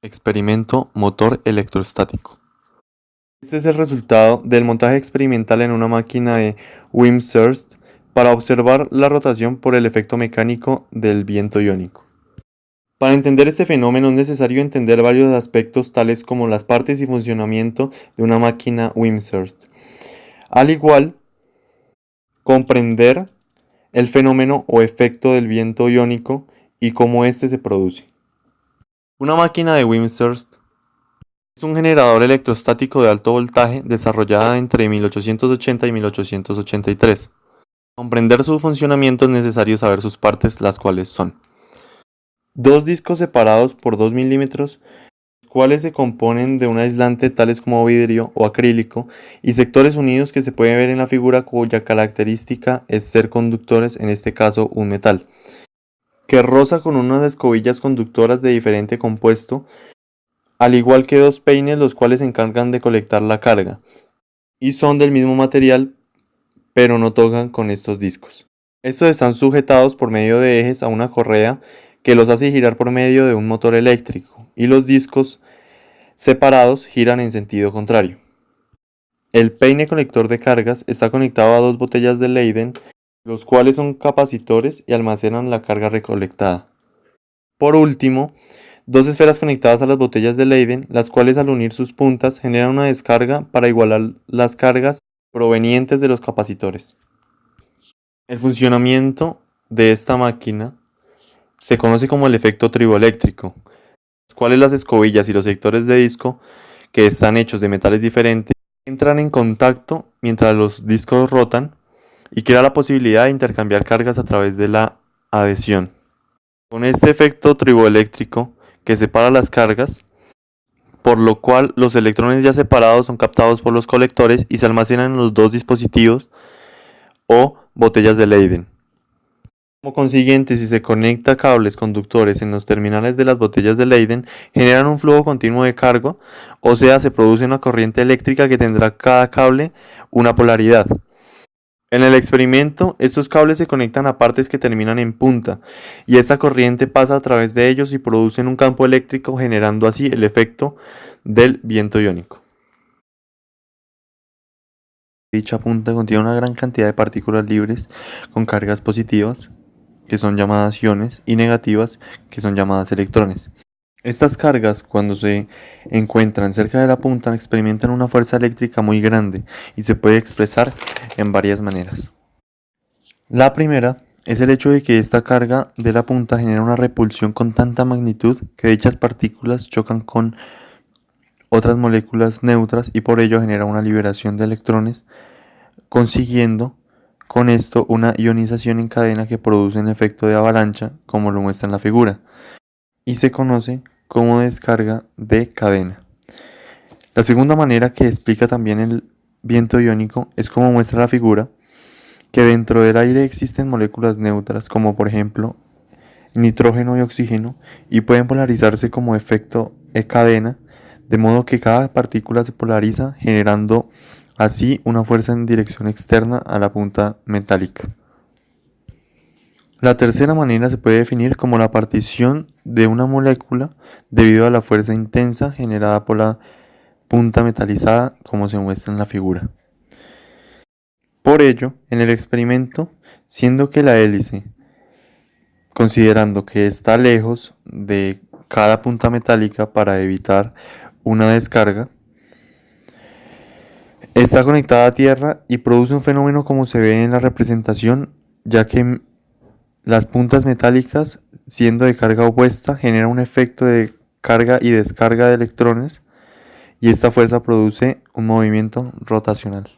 Experimento motor electrostático. Este es el resultado del montaje experimental en una máquina de Wimshurst para observar la rotación por el efecto mecánico del viento iónico. Para entender este fenómeno es necesario entender varios aspectos tales como las partes y funcionamiento de una máquina Wimshurst. Al igual, comprender el fenómeno o efecto del viento iónico y cómo éste se produce. Una máquina de Wimshurst es un generador electrostático de alto voltaje desarrollada entre 1880 y 1883. Para comprender su funcionamiento es necesario saber sus partes, las cuales son dos discos separados por 2 milímetros, los cuales se componen de un aislante tales como vidrio o acrílico, y sectores unidos que se puede ver en la figura cuya característica es ser conductores, en este caso un metal, que roza con unas escobillas conductoras de diferente compuesto, al igual que dos peines los cuales se encargan de colectar la carga, y son del mismo material, pero no tocan con estos discos. Estos están sujetados por medio de ejes a una correa que los hace girar por medio de un motor eléctrico, y los discos separados giran en sentido contrario. El peine colector de cargas está conectado a dos botellas de Leyden, los cuales son capacitores y almacenan la carga recolectada. Por último, dos esferas conectadas a las botellas de Leyden, las cuales al unir sus puntas generan una descarga para igualar las cargas provenientes de los capacitores. El funcionamiento de esta máquina se conoce como el efecto triboeléctrico, los cuales las escobillas y los sectores de disco, que están hechos de metales diferentes, entran en contacto mientras los discos rotan y crea la posibilidad de intercambiar cargas a través de la adhesión. Con este efecto triboeléctrico que separa las cargas, por lo cual los electrones ya separados son captados por los colectores y se almacenan en los dos dispositivos o botellas de Leyden. Como consiguiente, si se conecta cables conductores en los terminales de las botellas de Leyden, generan un flujo continuo de carga, o sea, se produce una corriente eléctrica que tendrá cada cable una polaridad. En el experimento, estos cables se conectan a partes que terminan en punta, y esta corriente pasa a través de ellos y producen un campo eléctrico, generando así el efecto del viento iónico. Dicha punta contiene una gran cantidad de partículas libres con cargas positivas, que son llamadas iones, y negativas, que son llamadas electrones. Estas cargas, cuando se encuentran cerca de la punta, experimentan una fuerza eléctrica muy grande y se puede expresar en varias maneras. La primera es el hecho de que esta carga de la punta genera una repulsión con tanta magnitud que dichas partículas chocan con otras moléculas neutras y por ello genera una liberación de electrones, consiguiendo con esto una ionización en cadena que produce un efecto de avalancha, como lo muestra en la figura, y se conoce como descarga de cadena. La segunda manera que explica también el viento iónico es como muestra la figura, que dentro del aire existen moléculas neutras, como por ejemplo nitrógeno y oxígeno, y pueden polarizarse como efecto de cadena, de modo que cada partícula se polariza, generando así una fuerza en dirección externa a la punta metálica. La tercera manera se puede definir como la partición de una molécula debido a la fuerza intensa generada por la punta metalizada, como se muestra en la figura. Por ello, en el experimento, siendo que la hélice, considerando que está lejos de cada punta metálica para evitar una descarga, está conectada a tierra y produce un fenómeno como se ve en la representación, ya que las puntas metálicas, siendo de carga opuesta, generan un efecto de carga y descarga de electrones, y esta fuerza produce un movimiento rotacional.